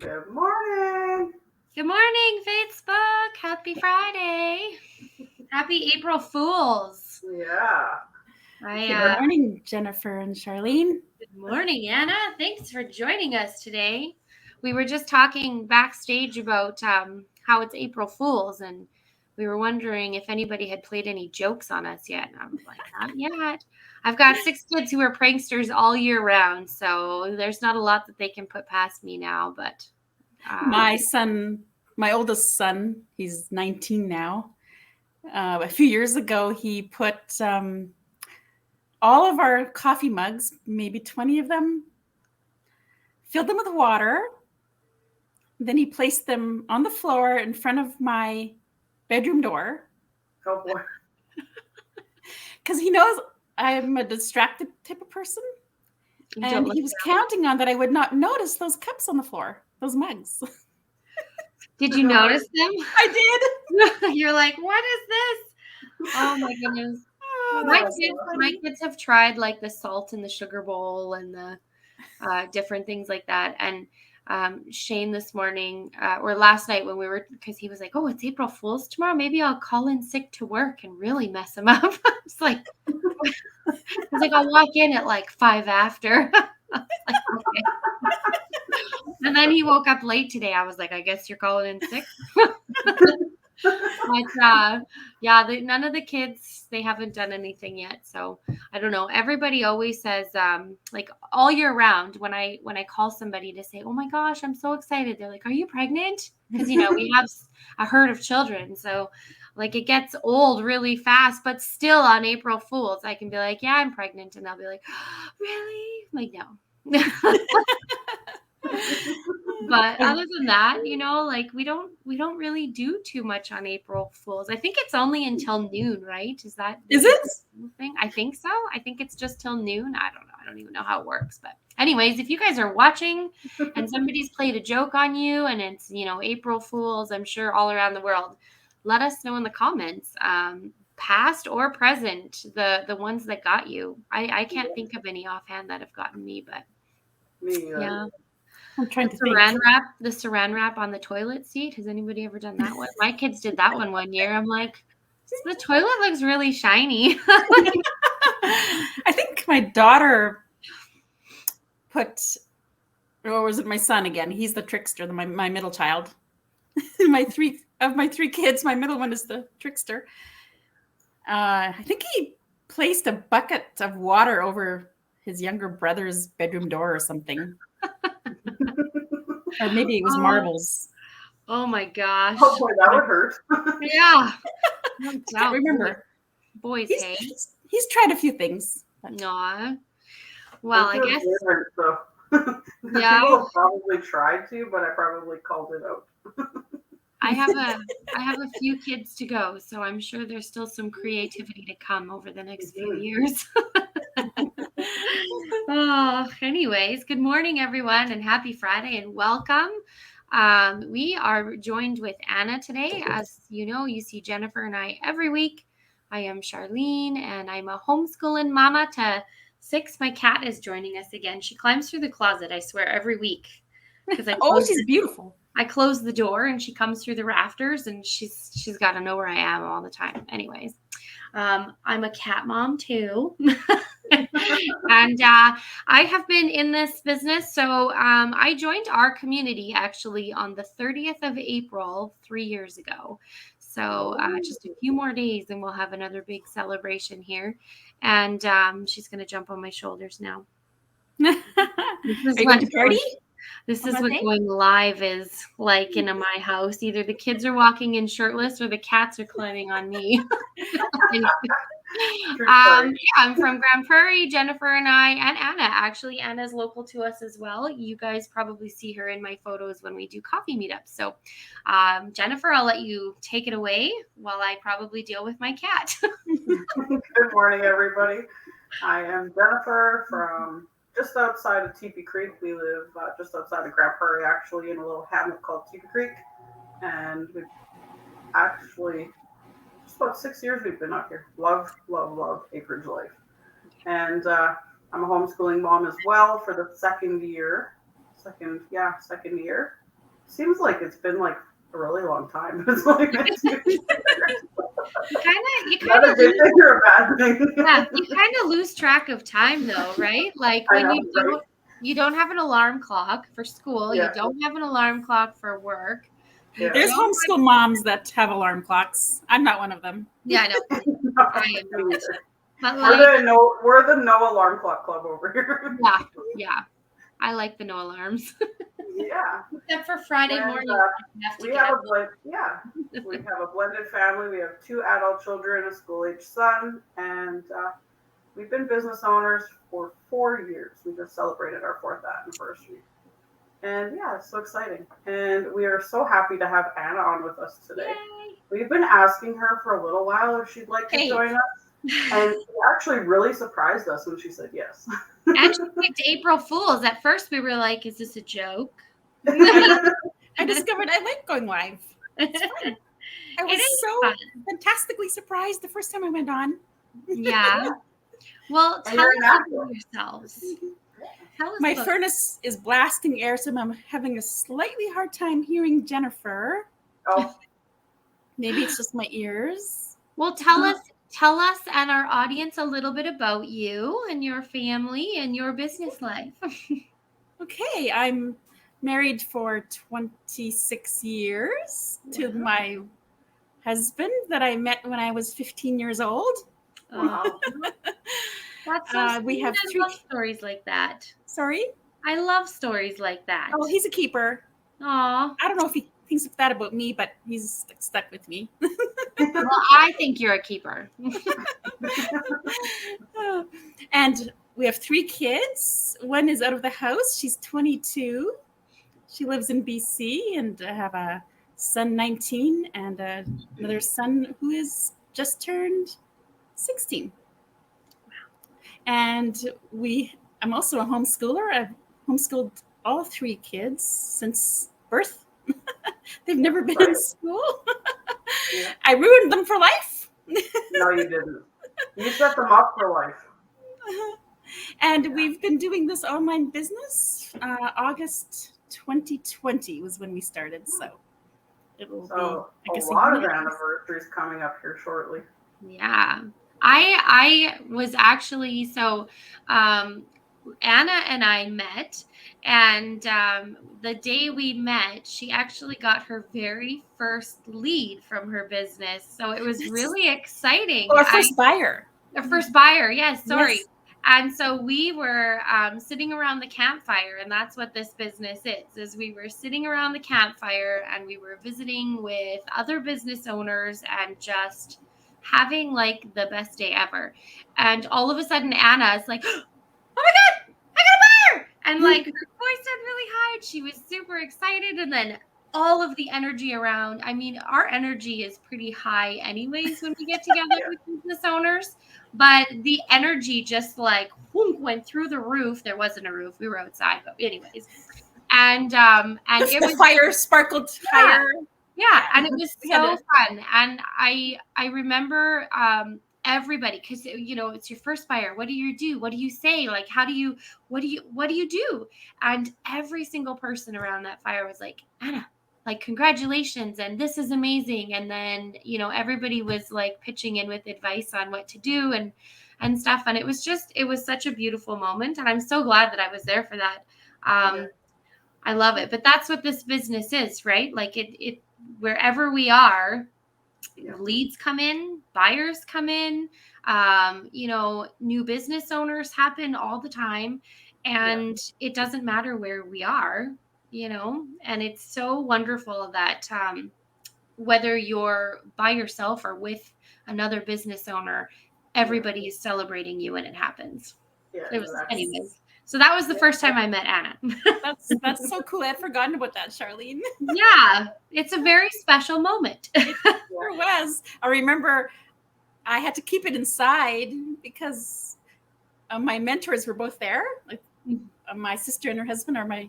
Good morning. Good morning, Facebook. Happy Friday. Happy April Fools. Yeah. Good morning, Jennifer and Charlene. Good morning, Anna. Thanks for joining us today. We were just talking backstage about how it's April Fools, and we were wondering if anybody had played any jokes on us yet. And I was like, not yet. I've got 6 kids who are pranksters all year round, so there's not a lot that they can put past me now. But my oldest son, he's 19 now. A few years ago, he put all of our coffee mugs, maybe 20 of them, filled them with water. Then he placed them on the floor in front of my bedroom door. Oh boy. Because he knows I'm a distracted type of person. And he was counting on that I would not notice those cups on the floor, those mugs. Did you notice them? I did. You're like, what is this? Oh my goodness. My kids have tried like the salt in the sugar bowl and the different things like that. And Shane this morning or last night when because he was like, oh, it's April Fool's tomorrow. Maybe I'll call in sick to work and really mess him up. It's like, I'll walk in at like 5 after. Like, okay. And then he woke up late today. I was like, I guess you're calling in sick. But none of the kids, they haven't done anything yet. So I don't know. Everybody always says, like all year round, when I call somebody to say, oh my gosh, I'm so excited. They're like, are you pregnant? Because, we have a herd of children. So like it gets old really fast, but still on April Fools, I can be like, yeah, I'm pregnant. And they'll be like, oh, really? I'm like, no. But other than that, like we don't really do too much on April Fools. I think it's only until noon, right? Is it? Thing? I think so. I think it's just till noon. I don't know. I don't even know how it works. But anyways, if you guys are watching and somebody's played a joke on you and it's, April Fools, I'm sure all around the world, let us know in the comments. Past or present, the ones that got you. I can't think of any offhand that have gotten me, but yeah. I'm trying to think. The saran wrap on the toilet seat. Has anybody ever done that one? My kids did that one year. I'm like, the toilet looks really shiny. I think my daughter or was it my son again? He's the trickster, my middle child. my three kids, my middle one is the trickster. I think he placed a bucket of water over his younger brother's bedroom door or something. Or maybe it was marbles. Oh my gosh. Oh boy, that would hurt. Yeah. I can't remember. Boys, he's tried a few things. No. Well, I guess. Weird, so. Yeah. I probably tried to, but I probably called it out. I have a few kids to go, so I'm sure there's still some creativity to come over the next few years. Oh, anyways, good morning, everyone, and happy Friday, and welcome. We are joined with Anna today. As you know, you see Jennifer and I every week. I am Charlene, and I'm a homeschooling mama to 6. My cat is joining us again. She climbs through the closet, I swear, every week. She's beautiful. I close the door and she comes through the rafters and she's got to know where I am all the time. Anyways, I'm a cat mom too. And I have been in this business. So I joined our community actually on the 30th of April 3 years ago. So just a few more days and we'll have another big celebration here. And she's going to jump on my shoulders now. Are you going to party? This is what going live is like in my house. Either the kids are walking in shirtless or the cats are climbing on me. I'm from Grand Prairie. Jennifer and I, and Anna, actually, Anna's local to us as well. You guys probably see her in my photos when we do coffee meetups. So, Jennifer, I'll let you take it away while I probably deal with my cat. Good morning, everybody. I am Jennifer from just outside of Teepee Creek. We live just outside of Grand Prairie, actually, in a little hamlet called Teepee Creek. And we've actually, just about 6 years we've been up here. Love Acreage Life. And I'm a homeschooling mom as well for the second year. seems like it's been like a really long time. It's like You not kind a of good lose, thing or a bad thing. yeah, you kind of lose track of time though, right? Like I when know, right? you don't have an alarm clock for school, you Yeah, don't have an alarm clock for work. You yeah. There's don't homeschool moms that have alarm clocks. I'm not one of them. Yeah, I know. I am Me not. neither. But like, We're the no alarm clock club over here. yeah. I like the no alarms. Yeah. Except for Friday And morning. I have to we get have up. a we have a blended family. We have 2 adult children, a school-age son, and we've been business owners for 4 years. We just celebrated our 4th anniversary. And yeah, it's so exciting. And we are so happy to have Anna on with us today. Yay. We've been asking her for a little while if she'd like to Hey. join us. And she actually really surprised us when she said yes. And she picked April Fools. At first we were like, is this a joke? I discovered I like going live. It's fun. I It was is so fun. fantastically surprised the first time I went on. Yeah. Well, And tell you're us an about yourselves. Tell us My about furnace is blasting air, so I'm having a slightly hard time hearing Jennifer. Oh, Maybe it's just my ears. Well, tell us and our audience a little bit about you and your family and your business life. Okay, I'm married for 26 years to my husband that I met when I was 15 years old. wow. That's so we sweet. have I 3 love stories like that. Sorry? I love stories like that. Oh, he's a keeper. Aw. I don't know if he thinks that about me, but he's stuck with me. Well, I think you're a keeper. And we have 3 kids. One is out of the house. She's 22. She lives in BC, and I have a son 19 and another son who is just turned 16. And I'm also a homeschooler. I've homeschooled all 3 kids since birth. They've never been in school. Yeah. I ruined them for life. No, you didn't. You set them up for life. And we've been doing this online business. August 2020 was when we started. So it will So be, I guess, a lot of year. anniversaries coming up here shortly. Yeah. I was actually Anna and I met, and the day we met, she actually got her very first lead from her business. So it was really exciting. Oh, our first buyer. Our first buyer, yes, sorry. Yes. And so we were sitting around the campfire, and that's what this business is we were sitting around the campfire and we were visiting with other business owners and just having like the best day ever. And all of a sudden Anna is like, oh my God, I got a buyer. And like her voice said really high. She was super excited. And then all of the energy around, I mean, our energy is pretty high anyways when we get together with business owners. But the energy just like went through the roof. There wasn't a roof. We were outside, but anyways. And it was fire sparkled higher. Yeah, and it was We had so fun. And I remember everybody, because it's your first buyer. What do you do? What do you say? Like, what do you do? And every single person around that fire was like, Anna, like, congratulations, and this is amazing. And then everybody was like pitching in with advice on what to do and stuff. And it was such a beautiful moment, and I'm so glad that I was there for that. I love it. But that's what this business is, right? Like it wherever we are, leads come in, buyers come in, new business owners happen all the time. And it doesn't matter where we are, and it's so wonderful that whether you're by yourself or with another business owner, everybody is celebrating you when it happens. Yeah, It was, exactly. anyways. So that was the first time I met Anna. That's so cool. I'd forgotten about that, Charlene. Yeah, it's a very special moment. It sure was. I remember I had to keep it inside because my mentors were both there. Like my sister and her husband are my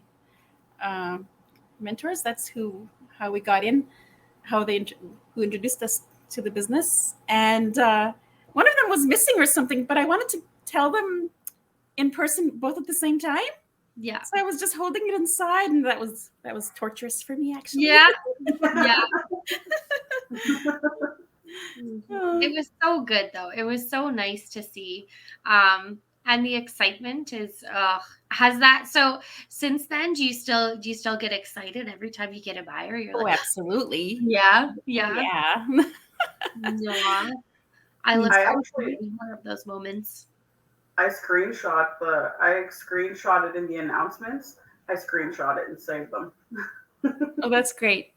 mentors. That's how we got in, who introduced us to the business. And one of them was missing or something, but I wanted to tell them in person both at the same time. Yeah. So I was just holding it inside, and that was torturous for me, actually. Yeah. Yeah. Oh. It was so good though. It was so nice to see. And the excitement is has that so since then do you still get excited every time you get a buyer? You're Oh, like, absolutely. yeah, Oh, yeah. yeah. Yeah. I look I forward to actually, getting more of those moments. I screenshotted in the announcements. I screenshot it and saved them. Oh, that's great.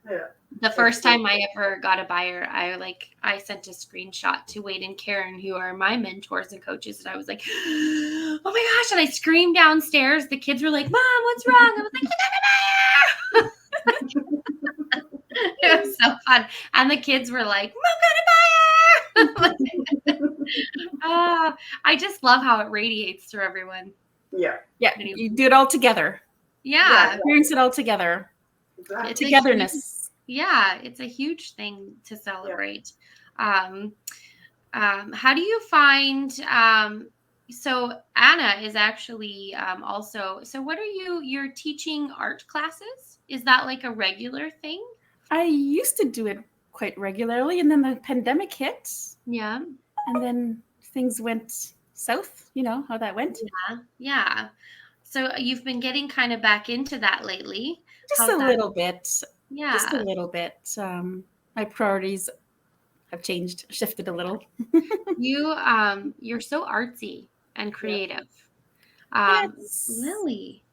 Yeah. The first time I ever got a buyer, I sent a screenshot to Wade and Karen, who are my mentors and coaches, and I was like, "Oh my gosh!" And I screamed downstairs. The kids were like, "Mom, what's wrong?" I was like, "You got a buyer!" It was so fun, and the kids were like, "Mom got a buyer!" I just love how it radiates through everyone. Yeah. Yeah, Anyway. you do it all together. Yeah, Experience it all together. Exactly. It's a Togetherness. yeah, it's a huge thing to celebrate. How do you find so Anna is actually also, so what are you're teaching art classes? Is that like a regular thing? I used to do it quite regularly, and then the pandemic hit, Yeah. and then things went south. You know how that went. Yeah. So you've been getting kind of back into that lately. Just How's a that? little bit. Yeah. Just a little bit. My priorities have shifted a little. You're so artsy and creative. Yes. Lily.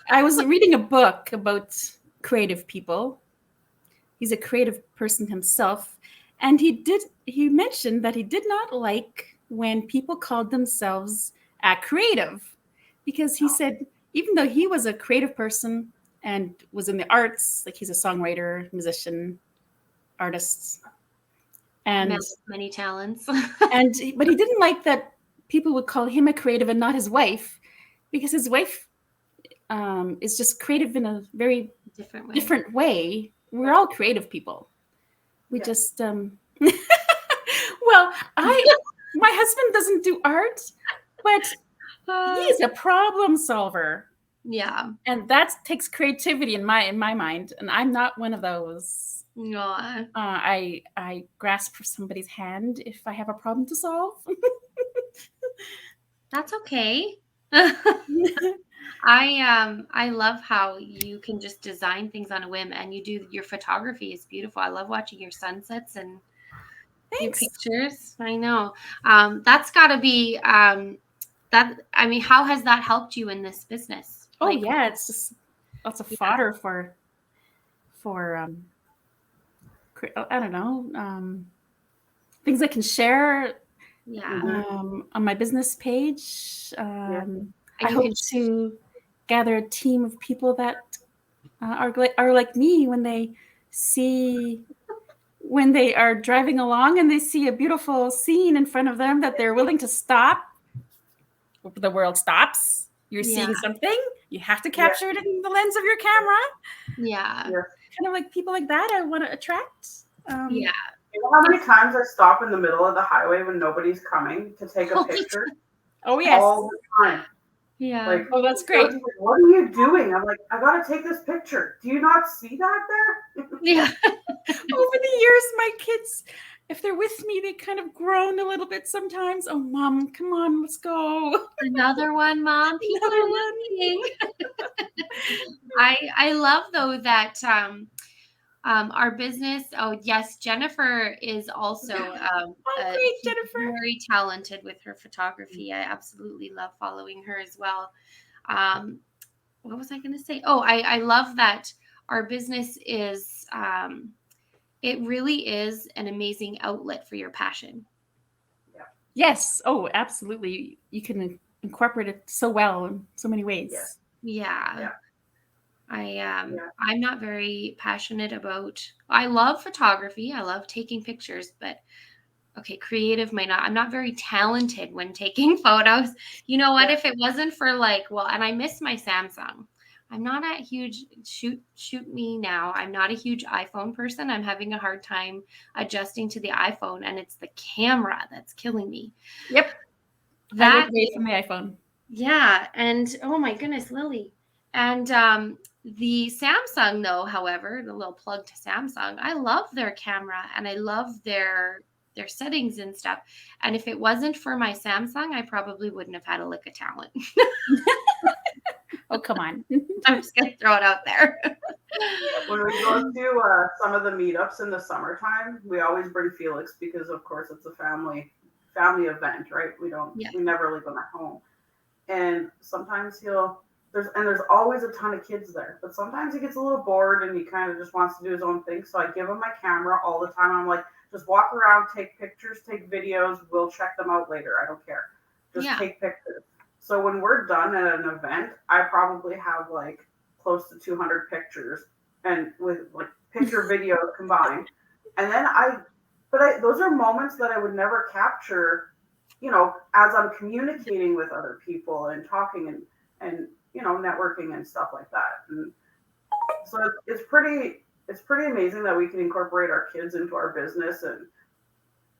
I was reading a book about creative people. He's a creative person himself, and he mentioned that he did not like when people called themselves creative, because he said even though he was a creative person and was in the arts, like he's a songwriter, musician, artist, and many talents. but he didn't like that people would call him a creative and not his wife, because his wife is just creative in a very different way. We're all creative people. We just well, my husband doesn't do art, but he's a problem solver. Yeah. And that takes creativity in my mind, and I'm not one of those. No. I grasp for somebody's hand if I have a problem to solve. That's okay. I love how you can just design things on a whim, and your photography is beautiful. I love watching your sunsets and your pictures. I know. That's got to be how has that helped you in this business? Oh yeah, it's just lots of fodder for I don't know, things I can share on my business page. I hope to gather a team of people that are like me when they are driving along and they see a beautiful scene in front of them, that they're willing to stop. The world stops. You're seeing something. You have to capture it in the lens of your camera. Yeah. Kind of like people like that I want to attract. You know how many times I stop in the middle of the highway when nobody's coming to take a picture? Oh, yes. All the time. Yeah. Like, oh, that's great. Like, what are you doing? I'm like, I gotta take this picture. Do you not see that there? Yeah. Over the years, my kids, if they're with me, they kind of groan a little bit sometimes. Oh, Mom, come on, let's go. Another one, Mom. People are looking. I love though that our business. Oh yes, Jennifer is also great, Jennifer. Very talented with her photography. I absolutely love following her as well. What was I going to say? Oh, I love that our business is. It really is an amazing outlet for your passion. Yes. Oh, absolutely. You can incorporate it so well in so many ways. Yeah. I'm not very passionate about. I love photography. I love taking pictures, but okay, creative might not. I'm not very talented when taking photos. You know what? If it wasn't for and I miss my Samsung. I'm not a huge shoot me now. I'm not a huge iPhone person. I'm having a hard time adjusting to the iPhone, and it's the camera that's killing me. Yep. That away from the iPhone. Yeah, and oh my goodness, Lily. And the Samsung, though, however, the little plug to Samsung, I love their camera and I love their settings and stuff. And if it wasn't for my Samsung, I probably wouldn't have had a lick of talent. Oh, come on. I'm just gonna throw it out there. When we go to some of the meetups in the summertime, we always bring Felix because, of course, it's a family event, right? Yeah. We never leave him at home, and sometimes there's always a ton of kids there, but sometimes he gets a little bored and he kind of just wants to do his own thing. So I give him my camera all the time. I'm like, just walk around, take pictures, take videos. We'll check them out later. I don't care. Just Yeah. take pictures. So when we're done at an event, I probably have like close to 200 pictures and with like picture video combined. And then those are moments that I would never capture, as I'm communicating with other people and talking and networking and stuff like that. And so it's pretty amazing that we can incorporate our kids into our business and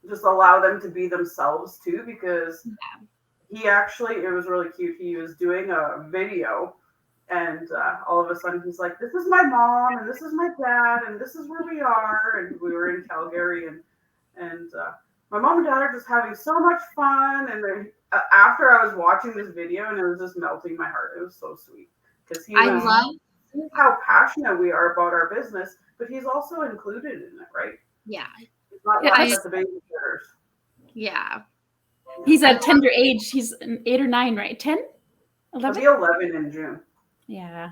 just allow them to be themselves too, because it was really cute. He was doing a video and all of a sudden he's like, this is my mom and this is my dad and this is where we are. And we were in Calgary and my mom and dad are just having so much fun. And then after I was watching this video and it was just melting my heart. It was so sweet because I love how passionate we are about our business, but he's also included in it, right? Yeah. It's not like the babysitters. Yeah. He's at tender age. He's 8 or 9, right? 10? 11? He'll be 11 in June. Yeah.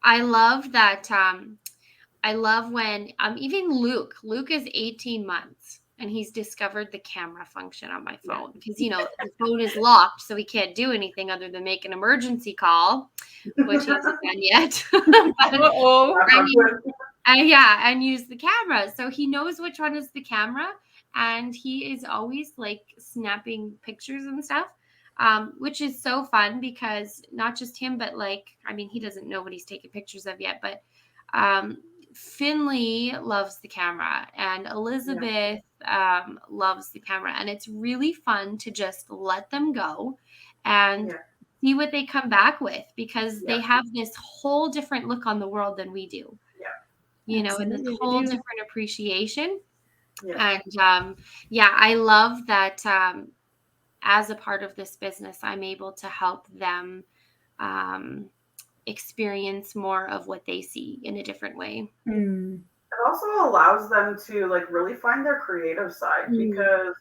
I love that. I love when even Luke is 18 months and he's discovered the camera function on my phone because the phone is locked, so he can't do anything other than make an emergency call, which he hasn't done yet. And use the camera. So he knows which one is the camera, and he is always like snapping pictures and stuff. Which is so fun because not just him, but he doesn't know what he's taking pictures of yet, but Finley loves the camera and Elizabeth loves the camera, and it's really fun to just let them go and see what they come back with because they have this whole different look on the world than we do. And this whole different appreciation. And I love that as a part of this business, I'm able to help them experience more of what they see in a different way. It also allows them to really find their creative side because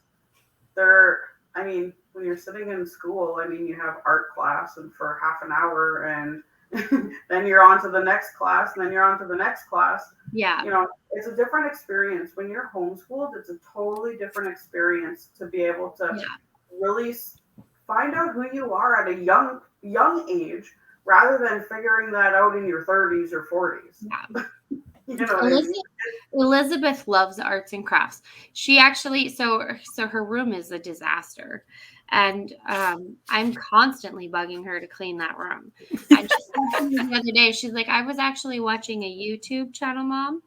when you're sitting in school, you have art class and for half an hour and then you're on to the next class and then you're on to the next class. Yeah. It's a different experience. When you're homeschooled, it's a totally different experience to be able to really find out who you are at a young age rather than figuring that out in your 30s or 40s. Yeah. Elizabeth loves arts and crafts. She actually, so her room is a disaster. And I'm constantly bugging her to clean that room. And she said to me the other day, she's like, I was actually watching a YouTube channel, Mom,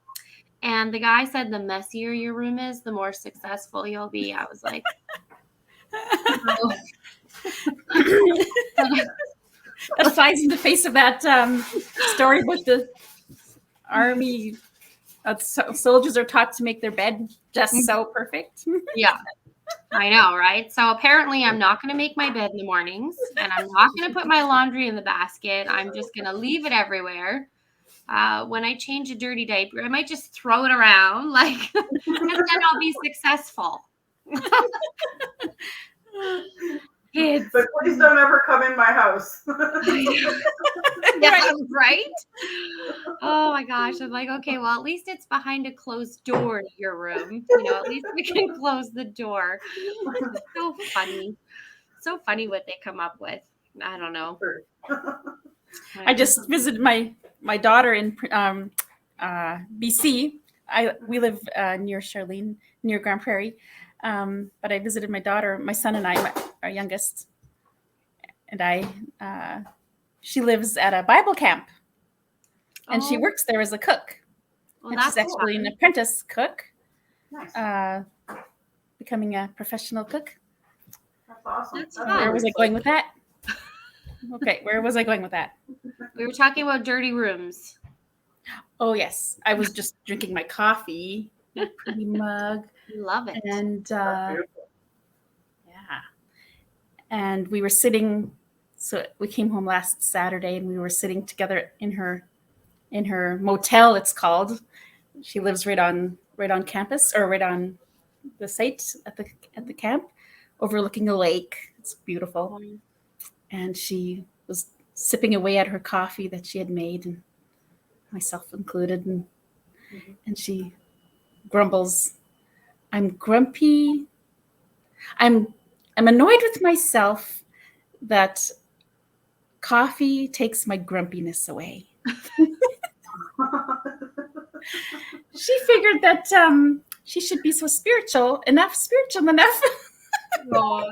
and the guy said the messier your room is, the more successful you'll be. I was like, Aside in the face of that story with the army, soldiers are taught to make their bed just so perfect. Yeah. I know, right? So apparently I'm not going to make my bed in the mornings and I'm not going to put my laundry in the basket. I'm just going to leave it everywhere. When I change a dirty diaper, I might just throw it around and then I'll be successful. Kids. But please don't ever come in my house. Yeah, right? Oh my gosh. I'm like, okay, well, at least it's behind a closed door, your room. At least we can close the door. It's so funny. So funny what they come up with. I don't know. I just visited my daughter in BC. We live near Charlene, near Grand Prairie. But I visited my daughter, my son and I, our youngest, and she lives at a Bible camp, and she works there as a cook. Well, and she's actually an apprentice cook, becoming a professional cook. That's awesome. That's fun. Where was I going with that? Okay, where was I going with that? We were talking about dirty rooms. Oh, yes. I was just drinking my coffee, my pretty mug. Love it. And That's beautiful. yeah. And we were sitting, so we came home last Saturday and we were sitting together in her motel, it's called. She lives right on campus, or right on the site at the camp, overlooking a lake. It's beautiful. And she was sipping away at her coffee that she had made, and myself included, and she grumbles, "I'm grumpy. I'm annoyed with myself that coffee takes my grumpiness away." She figured that she should be so spiritual enough Aw.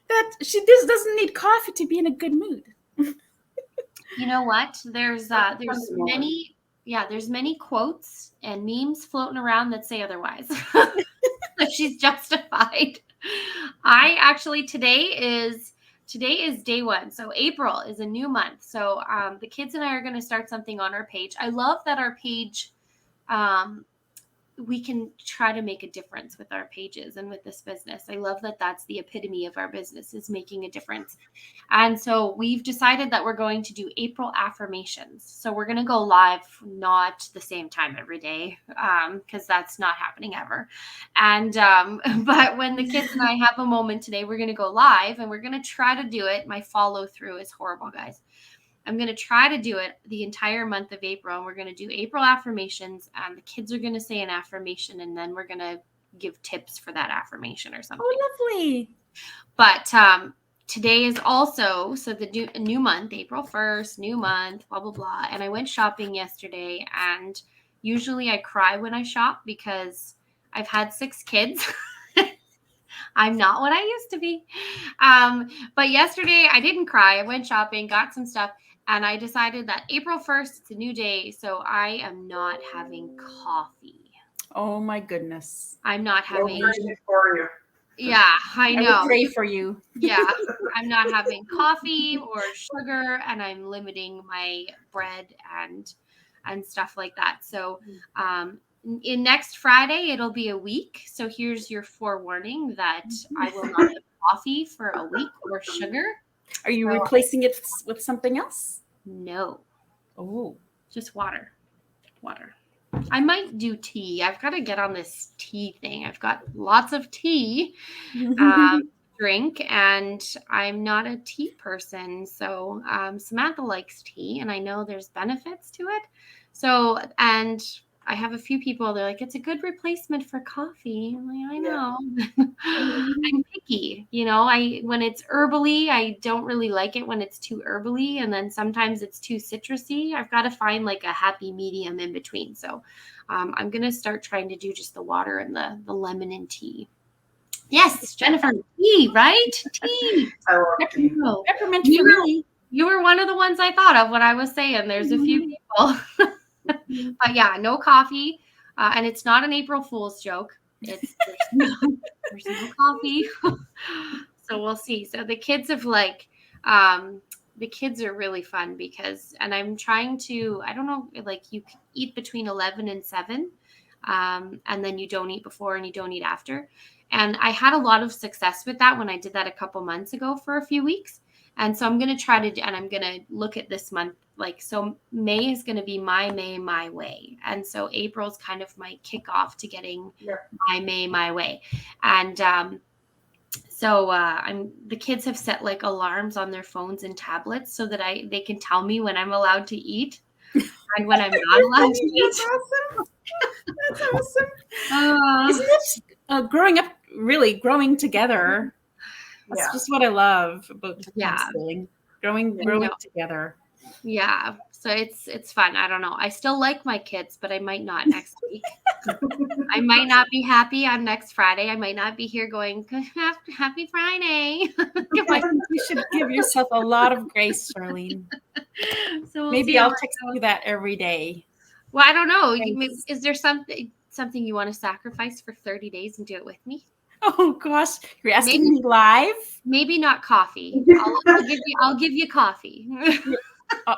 that she just doesn't need coffee to be in a good mood. You know what? There's many quotes and memes floating around that say otherwise. That she's justified. I actually today is day one. So April is a new month. So the kids and I are going to start something on our page. I love that our page we can try to make a difference with our pages and with this business. I love that that's the epitome of our business, is making a difference. And so we've decided that we're going to do April affirmations. So we're going to go live, not the same time every day, because that's not happening ever. And but when the kids and I have a moment today, we're going to go live and we're going to try to do it. My follow through is horrible, guys. I'm going to try to do it the entire month of April, and we're going to do April affirmations, and the kids are going to say an affirmation, and then we're going to give tips for that affirmation or something. Oh, lovely. But today is also, so the new month, April 1st, new month, blah, blah, blah. And I went shopping yesterday, and usually I cry when I shop because I've had 6 kids. I'm not what I used to be. But yesterday I didn't cry. I went shopping, got some stuff, and I decided that April 1st, it's a new day. So I am not having coffee. Oh my goodness. I'm not having. For you. Yeah, I know. I will pray for you. Yeah, I'm not having coffee or sugar, and I'm limiting my bread and stuff like that. So in next Friday, it'll be a week. So here's your forewarning that I will not have coffee for a week or sugar. Are you replacing it with something else? No. Oh. Just water. Water. I might do tea. I've got to get on this tea thing. I've got lots of tea drink, and I'm not a tea person. So Samantha likes tea, and I know there's benefits to it. So, and I have a few people, they're like, it's a good replacement for coffee. I'm like, I know. I'm picky. You know, when it's herbally, I don't really like it when it's too herbally. And then sometimes it's too citrusy. I've got to find like a happy medium in between. So I'm going to start trying to do just the water and the lemon and tea. Yes, Jennifer, tea, right? Tea. I love tea. Peppermint for me. You were one of the ones I thought of when I was saying there's a few people. But yeah, no coffee. And it's not an April Fool's joke. There's no coffee. So we'll see. So the kids have the kids are really fun because, and I'm trying to, I don't know, like you can eat between 11 and 7. And then you don't eat before and you don't eat after. And I had a lot of success with that when I did that a couple months ago for a few weeks. And so I'm going to try to, and I'm going to look at this month. Like, so May is going to be my May, my way. And so April's kind of my kickoff to getting my May, my way. And so the kids have set like alarms on their phones and tablets so that they can tell me when I'm allowed to eat and when I'm not allowed to eat. That's awesome. Isn't it growing together? That's just what I love about homeschooling. Growing together. Yeah. So it's fun. I don't know. I still like my kids, but I might not next week. I might not be happy on next Friday. I might not be here going, happy Friday. I think you should give yourself a lot of grace, Charlene. So maybe I'll text you that every day. Well, I don't know. Is there something you want to sacrifice for 30 days and do it with me? Oh gosh, you're asking me live? Maybe not coffee. I'll give you coffee.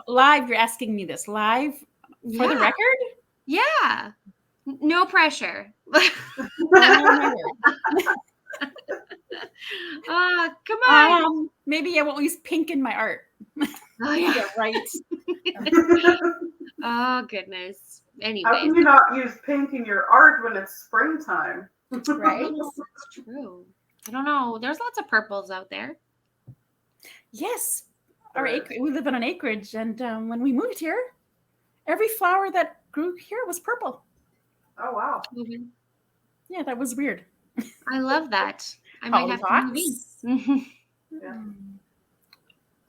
Live, you're asking me this live for the record? Yeah. No pressure. Oh, Come on. Maybe I won't use pink in my art. Oh yeah. Yeah, right. Oh goodness. How Anyway, can you not use pink in your art when it's springtime? Right? it's true. I don't know. There's lots of purples out there. Yes. There is. We live on an acreage, and when we moved here, every flower that grew here was purple. Oh wow. Yeah, that was weird. I love that. I might have to move in. Yeah.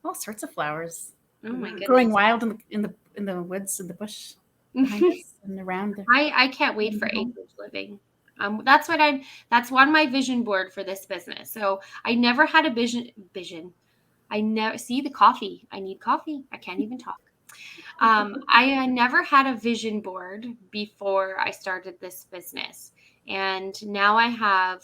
All sorts of flowers. Oh my goodness. Growing wild in the woods, in the bush behind us and around there. I can't wait for acreage living. That's one of my vision board for this business. So I never had a vision. I never see the coffee. I need coffee. I can't even talk. I never had a vision board before I started this business. And now I have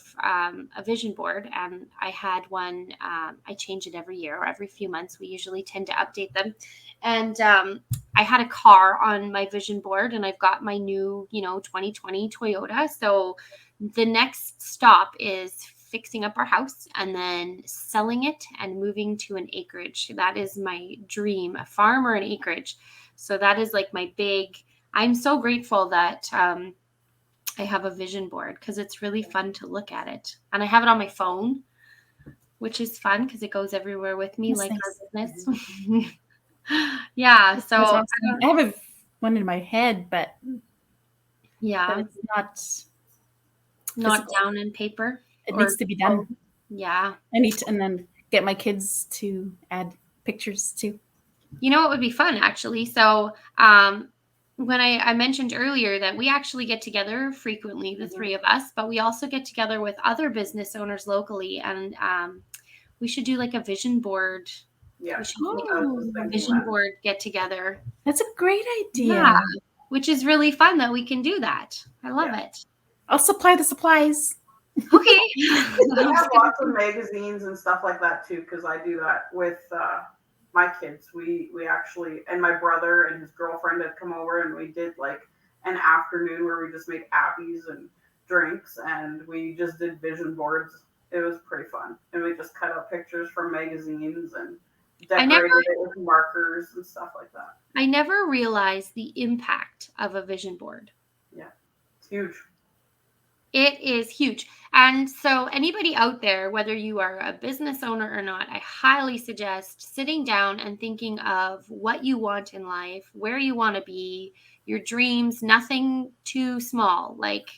a vision board, and I had one. I change it every year or every few months. We usually tend to update them. And I had a car on my vision board, and I've got my new, 2020 Toyota. So the next stop is fixing up our house and then selling it and moving to an acreage. That is my dream, a farm or an acreage. So that is like my big, I'm so grateful that I have a vision board because it's really fun to look at it. And I have it on my phone, which is fun because it goes everywhere with me, like our business. Yeah. So awesome. I have one in my head, but yeah, it's not down in paper. It needs to be done. Yeah. I need to, and then get my kids to add pictures too. You know, it would be fun actually. So when I mentioned earlier that we actually get together frequently, the three of us, but we also get together with other business owners locally, and we should do like a vision board. Yeah. We should do like a vision board get together. That's a great idea. Yeah, which is really fun that we can do that. I love it. I'll supply the supplies. Okay. We have lots of magazines and stuff like that too, because I do that with my kids. We actually, and my brother and his girlfriend had come over, and we did like an afternoon where we just made appies and drinks, and we just did vision boards. It was pretty fun, and we just cut out pictures from magazines and decorated it with markers and stuff like that. I never realized the impact of a vision board. Yeah, it's huge. It is huge. And so anybody out there, whether you are a business owner or not, I highly suggest sitting down and thinking of what you want in life, where you want to be, your dreams, nothing too small, like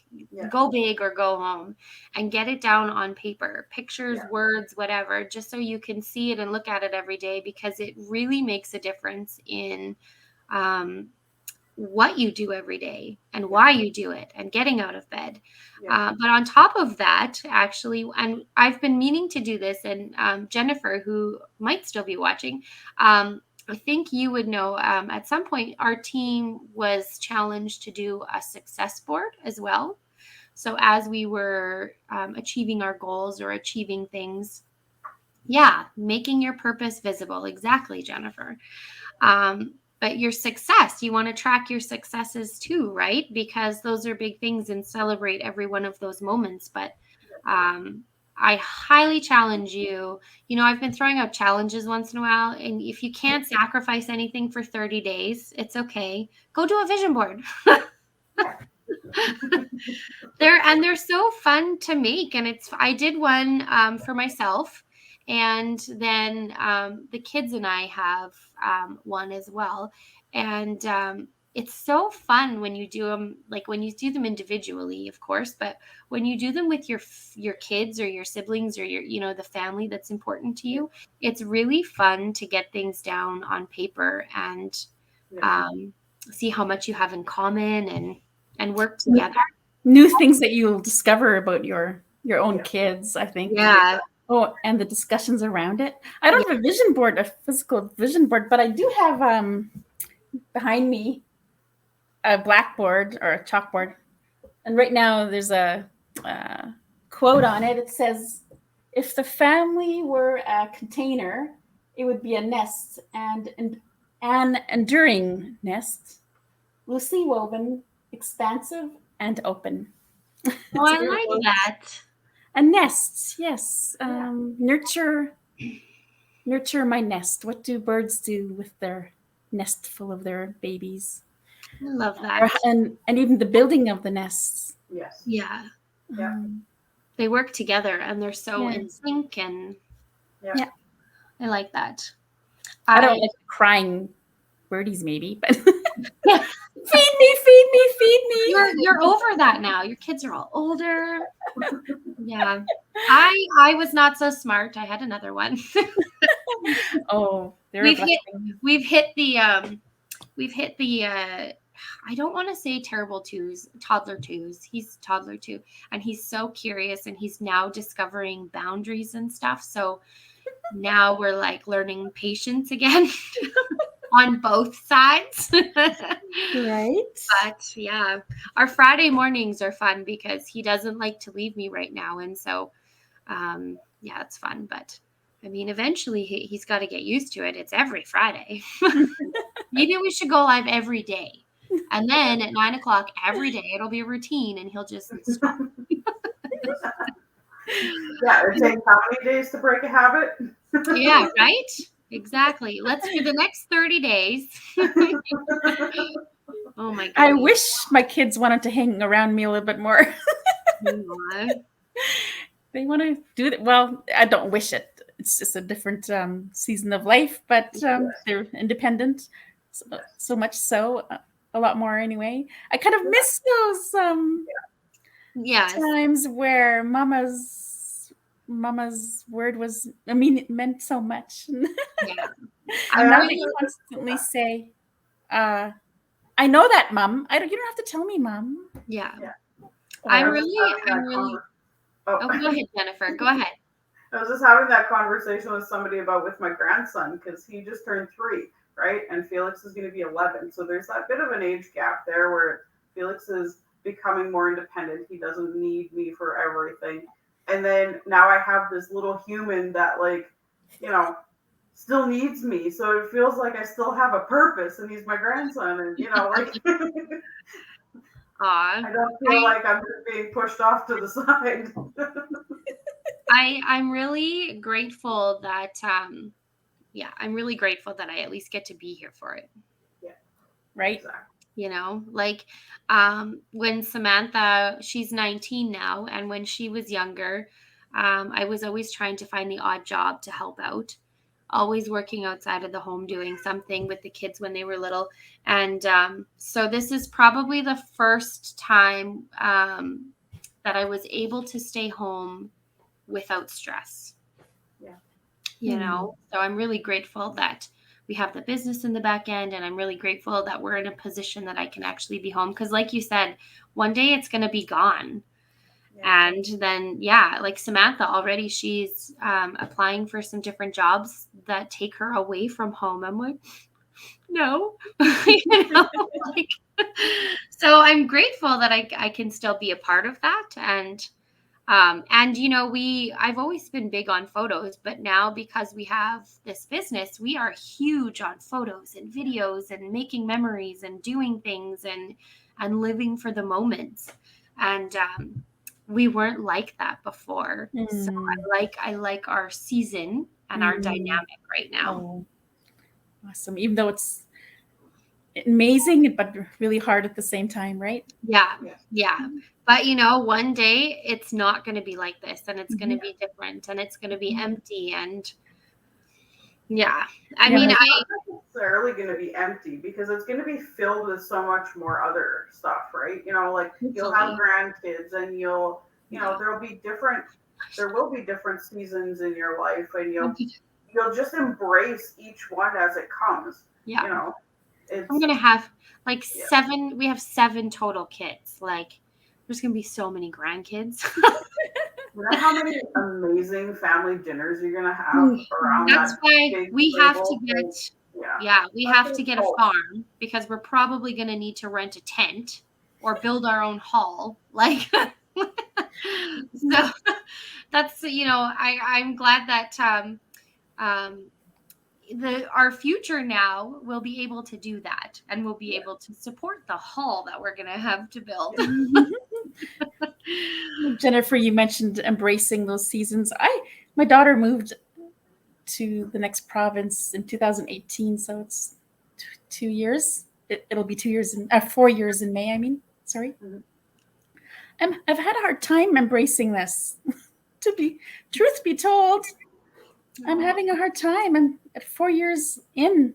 go big or go home, and get it down on paper, pictures, words, whatever, just so you can see it and look at it every day, because it really makes a difference in what you do every day and why you do it and getting out of bed. But on top of that, actually, and I've been meaning to do this, and Jennifer, who might still be watching, I think you would know, at some point our team was challenged to do a success board as well. So as we were achieving our goals or achieving things, making your purpose visible. Exactly, Jennifer. But your success, you want to track your successes too, right? Because those are big things, and celebrate every one of those moments. But I highly challenge you. You know, I've been throwing out challenges once in a while. And if you can't sacrifice anything for 30 days, it's okay. Go do a vision board. They're so fun to make. And I did one for myself. And then the kids and I have one as well. And it's so fun when you do them, like when you do them individually, of course, but when you do them with your kids or your siblings or your, the family that's important to you, it's really fun to get things down on paper and see how much you have in common and work together. New things that you'll discover about your own kids, I think. Yeah. Oh, and the discussions around it. I don't have a vision board, a physical vision board, but I do have behind me a blackboard or a chalkboard. And right now there's a quote on it. It says, "If the family were a container, it would be a nest, and an enduring nest, loosely woven, expansive, and open." Oh, I like that. A nest, yes. Yeah. Nurture my nest. What do birds do with their nest full of their babies? I love that. And even the building of the nests. Yes. Yeah. Yeah. They work together and they're so Yeah. in sync, and Yeah. I like that. I don't like crying birdies, maybe, but Yeah. feed me, feed me, feed me. You're over that now. Your kids are all older. Yeah. I was not so smart. I had another one. Oh, they're We've a hit- blessing. we've hit the I don't want to say terrible twos, toddler twos. He's toddler two, and he's so curious, and he's now discovering boundaries and stuff. So now we're like learning patience again on both sides. Right? But yeah, our Friday mornings are fun because he doesn't like to leave me right now, and so yeah, it's fun. But I mean, eventually he's got to get used to it. It's every Friday. Maybe we should go live every day, and then at 9:00 every day it'll be a routine, and he'll just stop. Yeah, it takes how many days to break a habit? Yeah, right. Exactly. Let's do the next 30 days. Oh my god. I wish my kids wanted to hang around me a little bit more. They want to do it. Well, I don't wish it. It's just a different season of life, but they're independent. So much so, a lot more anyway. I kind of miss those Yes. times where mama's word was, I mean, it meant so much. Yeah. And now they constantly say, I know that, Mom. You don't have to tell me, Mom. Yeah. Yeah. I'm I was really having that Oh, go ahead, Jennifer. Go ahead. I was just having that conversation with somebody about with my grandson because he just turned 3, right? And Felix is going to be 11. So there's that bit of an age gap there where Felix is becoming more independent. He doesn't need me for everything. And then now I have this little human that, like, you know, still needs me. So it feels like I still have a purpose, and he's my grandson. And, you know, like, Aw. I don't feel like I'm just being pushed off to the side. I'm really grateful that I'm really grateful that I at least get to be here for it. Right? Exactly. You know, like when Samantha, she's 19 now, and when she was younger, I was always trying to find the odd job to help out, always working outside of the home doing something with the kids when they were little. And so this is probably the first time that I was able to stay home without stress. Yeah. You know, so I'm really grateful that we have the business in the back end, and I'm really grateful that we're in a position that I can actually be home. Because like you said, one day it's going to be gone. Yeah. And then, yeah, like Samantha already, she's applying for some different jobs that take her away from home. I'm like, no, you know, like, so I'm grateful that I can still be a part of that. And you know, I've always been big on photos, but now because we have this business, we are huge on photos and videos and making memories and doing things and living for the moments. And we weren't like that before. So I like our season and our dynamic right now. Oh, awesome. Even though it's amazing, but really hard at the same time, right? Yeah. But you know, one day it's not going to be like this, and it's going to be different, and it's going to be empty. And yeah, I mean, it's not necessarily going to be empty because it's going to be filled with so much more other stuff, right? You know, like you'll have grandkids, and there will be different seasons in your life, and you'll just embrace each one as it comes. Yeah. You know, I'm going to have like 7, we have 7 total kids. Like, there's going to be so many grandkids. You know how many amazing family dinners you're going to have around That's that why big we have table? to get, we That's have to get a cool. farm because we're probably going to need to rent a tent or build our own hall. Like, So that's, I'm glad that our future now will be able to do that, and we'll be able to support the hall that we're going to have to build. Jennifer, you mentioned embracing those seasons. My daughter moved to the next province in 2018, so it's 2 years. It'll be 4 years in May. I mean, sorry. I've had a hard time embracing this. Truth be told, I'm having a hard time. I'm at 4 years in.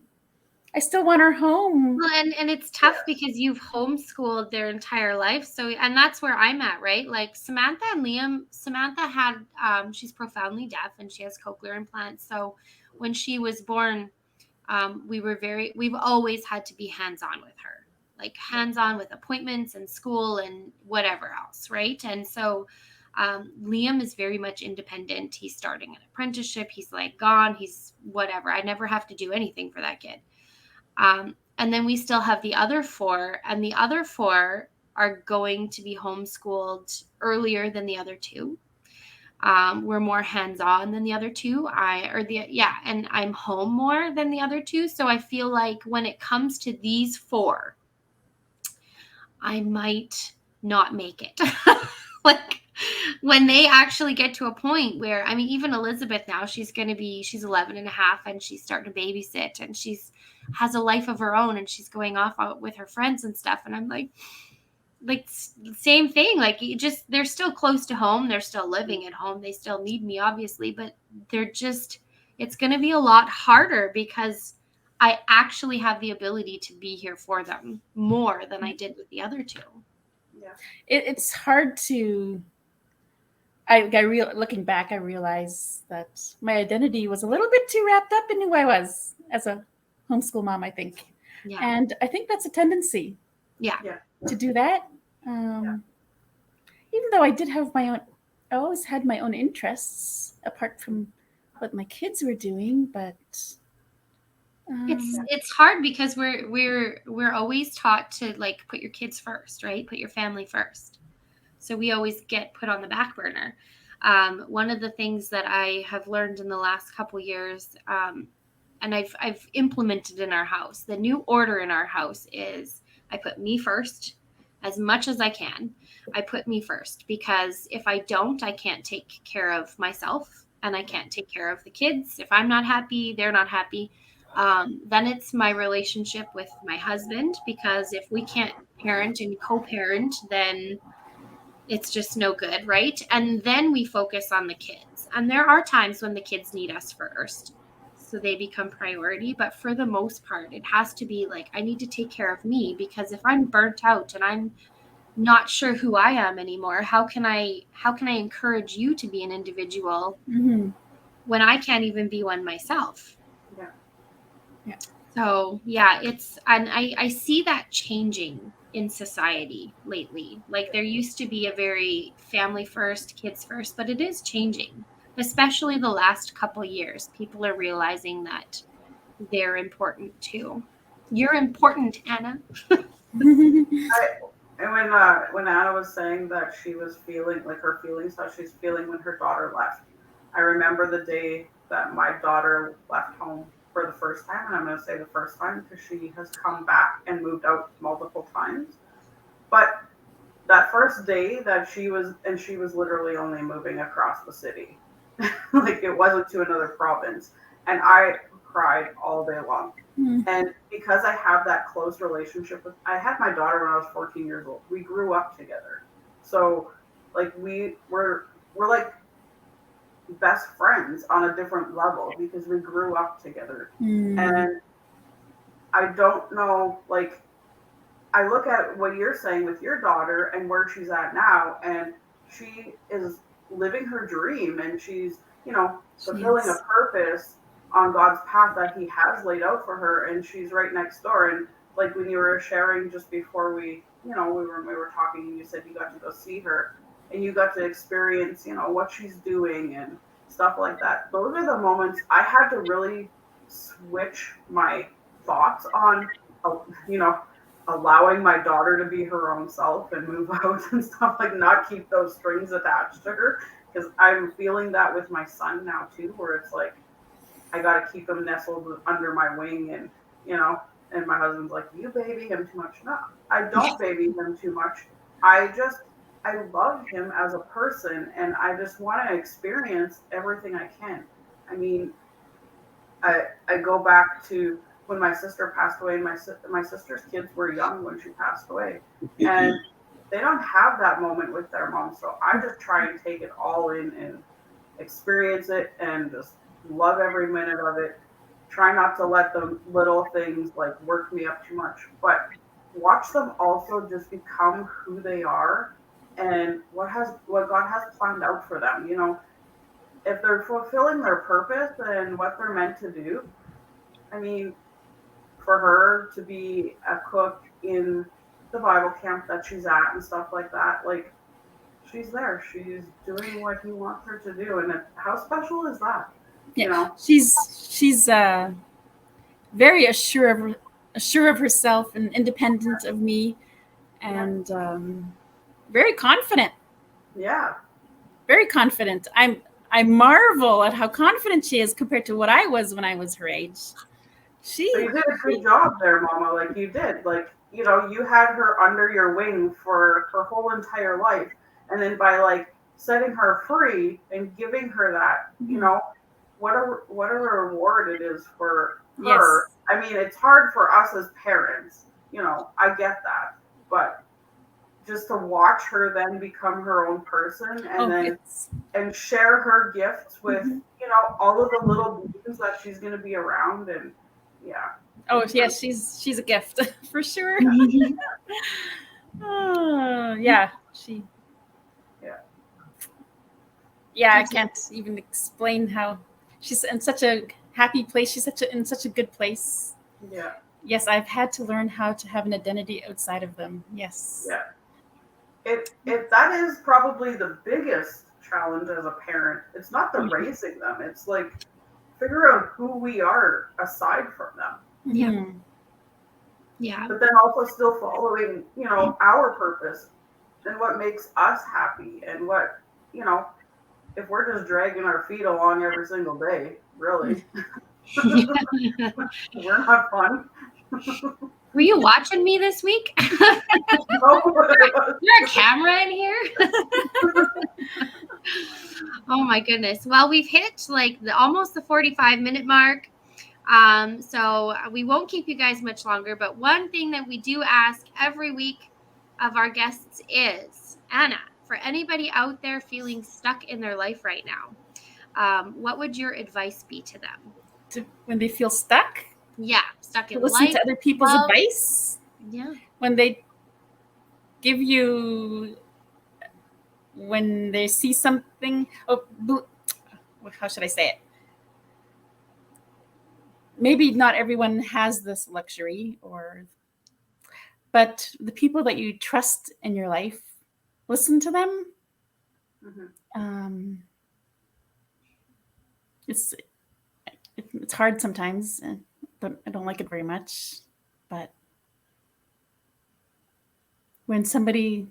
I still want her home. Well, and it's tough because you've homeschooled their entire life. So, and that's where I'm at, right? Like Samantha and Liam, Samantha had, she's profoundly deaf and she has cochlear implants. So when she was born, we've always had to be hands-on with her, like hands-on with appointments and school and whatever else, right? And so Liam is very much independent. He's starting an apprenticeship. He's like gone. He's whatever. I never have to do anything for that kid. And then we still have the other 4, and the other 4 are going to be homeschooled earlier than the other 2. We're more hands-on than the other 2. And I'm home more than the other 2. So I feel like when it comes to these 4, I might not make it. Like when they actually get to a point where, I mean, even Elizabeth now, she's 11 and a half and she's starting to babysit and has a life of her own and she's going off out with her friends and stuff. And I'm like same thing. Like they're still close to home. They're still living at home. They still need me, obviously, but it's going to be a lot harder because I actually have the ability to be here for them more than I did with the other 2. Yeah. It's hard to, looking back, I realized that my identity was a little bit too wrapped up in who I was as a homeschool mom, I think. Yeah. And I think that's a tendency. Yeah. To do that. Even though I did have I always had my own interests apart from what my kids were doing, but it's hard because we're always taught to like put your kids first, right? Put your family first. So we always get put on the back burner. One of the things that I have learned in the last couple years, and I've implemented in our house, the new order in our house is I put me first as much as I can. I put me first because if I don't, I can't take care of myself and I can't take care of the kids. If I'm not happy, they're not happy. Then it's my relationship with my husband, because if we can't parent and co-parent, then it's just no good, right? And then we focus on the kids. And there are times when the kids need us first, so they become priority. But for the most part, it has to be like, I need to take care of me, because if I'm burnt out and I'm not sure who I am anymore, how can I encourage you to be an individual when I can't even be one myself? Yeah. So yeah, and I see that changing in society lately. Like there used to be a very family first, kids first, but it is changing, especially the last couple years. People are realizing that they're important too. You're important, Anna. And when Anna was saying that she was feeling like her feelings, how she's feeling when her daughter left, I remember the day that my daughter left home for the first time, and I'm going to say the first time because she has come back and moved out multiple times. But that first day that she was literally only moving across the city, like it wasn't to another province, and I cried all day long. And because I have that close relationship I had my daughter when I was 14 years old. We grew up together. So like we're like best friends on a different level because we grew up together. And I don't know, like I look at what you're saying with your daughter and where she's at now, and she is living her dream, and she's, fulfilling a purpose on God's path that He has laid out for her, and she's right next door. And like when you were sharing just before we were talking, and you said you got to go see her, and you got to experience, what she's doing and stuff like that. Those are the moments I had to really switch my thoughts on, allowing my daughter to be her own self and move out and stuff, like not keep those strings attached to her. Because I'm feeling that with my son now too, where it's like I gotta keep him nestled under my wing, and you know, and my husband's like, you baby him too much. No, I don't baby him too much. I love him as a person, and I just want to experience everything I can. I mean, I go back to when my sister passed away, and my sister's kids were young when she passed away, and they don't have that moment with their mom. So I just try and take it all in and experience it, and just love every minute of it. Try not to let the little things like work me up too much, but watch them also just become who they are and what God has planned out for them. You know, if they're fulfilling their purpose and what they're meant to do. I mean, for her to be a cook in the Bible camp that she's at and stuff like that, like she's there. She's doing what he wants her to do, and how special is that? Yeah, You know, she's very assured of herself and independent of me, and very confident. yeah. Very confident. I marvel at how confident she is compared to what I was when I was her age. So you did a good job there, Mama. Like you did. Like, you know, you had her under your wing for her whole entire life. And then by like setting her free and giving her that, you know, what a reward it is for her. Yes. I mean, it's hard for us as parents, you know, I get that. But just to watch her then become her own person, and and share her gifts with, you know, all of the little beings that she's gonna be around, and yeah. Oh yes, she's a gift for sure. Oh, yeah, I can't even explain how she's in such a happy place. She's in such a good place. Yeah. Yes, I've had to learn how to have an identity outside of them. Yes. Yeah. It that is probably the biggest challenge as a parent. It's not the raising them. It's like figure out who we are aside from them. Yeah. Yeah. But then also still following, you know, our purpose and what makes us happy, and what, you know, if we're just dragging our feet along every single day, really, we're not fun. Were you watching me this week? Oh, Is there a camera in here? Oh my goodness. Well, we've hit like almost the 45-minute mark. So we won't keep you guys much longer, but one thing that we do ask every week of our guests is, Anna, for anybody out there feeling stuck in their life right now, what would your advice be to them? When they feel stuck? Yeah, stuck in listen life. to other people's advice. Yeah. When they give you, when they see something, how should I say it? Maybe not everyone has this luxury, but the people that you trust in your life, listen to them. Mm-hmm. It's hard sometimes. I don't like it very much, but when somebody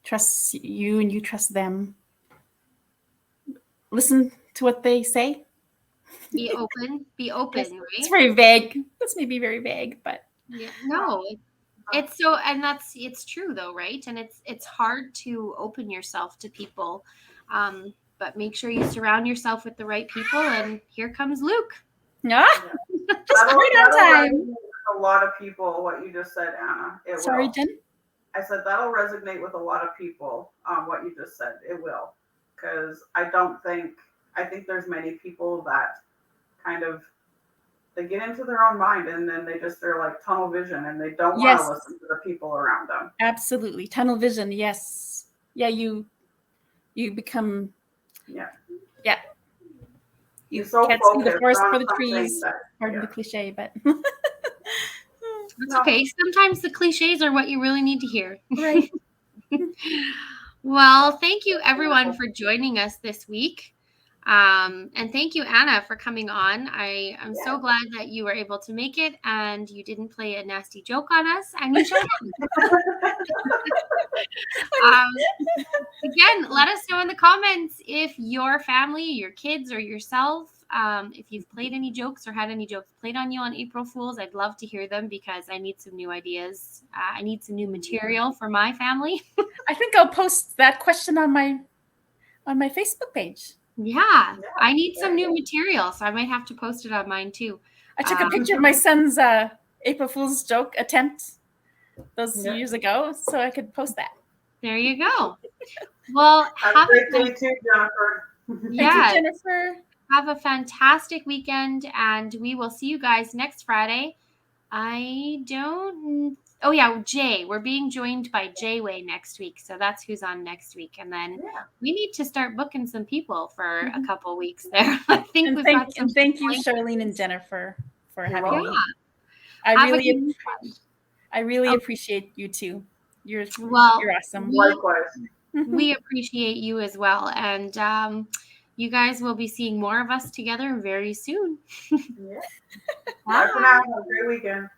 trusts you and you trust them, listen to what they say. Be open, Yes, right? It's very vague. That's maybe very vague, but yeah, no, it's true though, right? And it's hard to open yourself to people, but make sure you surround yourself with the right people. And here comes Luke. Yeah. Just right on time. A lot of people, what you just said, Anna. Sorry, Jen. I said that'll resonate with a lot of people. What you just said, it will, because I think there's many people that kind of they get into their own mind, and then they're like tunnel vision, and they don't want to listen to the people around them. Absolutely, tunnel vision. Yes, yeah. You become You can't see the forest for the trees. Pardon the cliche, but it's okay. Sometimes the cliches are what you really need to hear. Right. Well, thank you everyone for joining us this week. And thank you, Anna, for coming on. I'm so glad that you were able to make it and you didn't play a nasty joke on us and you showed up. Again, let us know in the comments if your family, your kids, or yourself, if you've played any jokes or had any jokes played on you on April Fools. I'd love to hear them because I need some new ideas. I need some new material for my family. I think I'll post that question on my Facebook page. Yeah, I need some new material, so I might have to post it on mine too. I took a picture of my son's April Fool's joke attempt those years ago, so I could post that. There you go. Well, have a great day too, Jennifer. Yeah, thank you, Jennifer. Have a fantastic weekend, and we will see you guys next Friday. Oh yeah, Jay. We're being joined by Jayway next week, so that's who's on next week. And then we need to start booking some people for a couple weeks there. I think thank you, Charlene and Jennifer, for having me. I really appreciate you too. You're awesome. Likewise. We appreciate you as well, and you guys will be seeing more of us together very soon. Bye for now. Have a great weekend.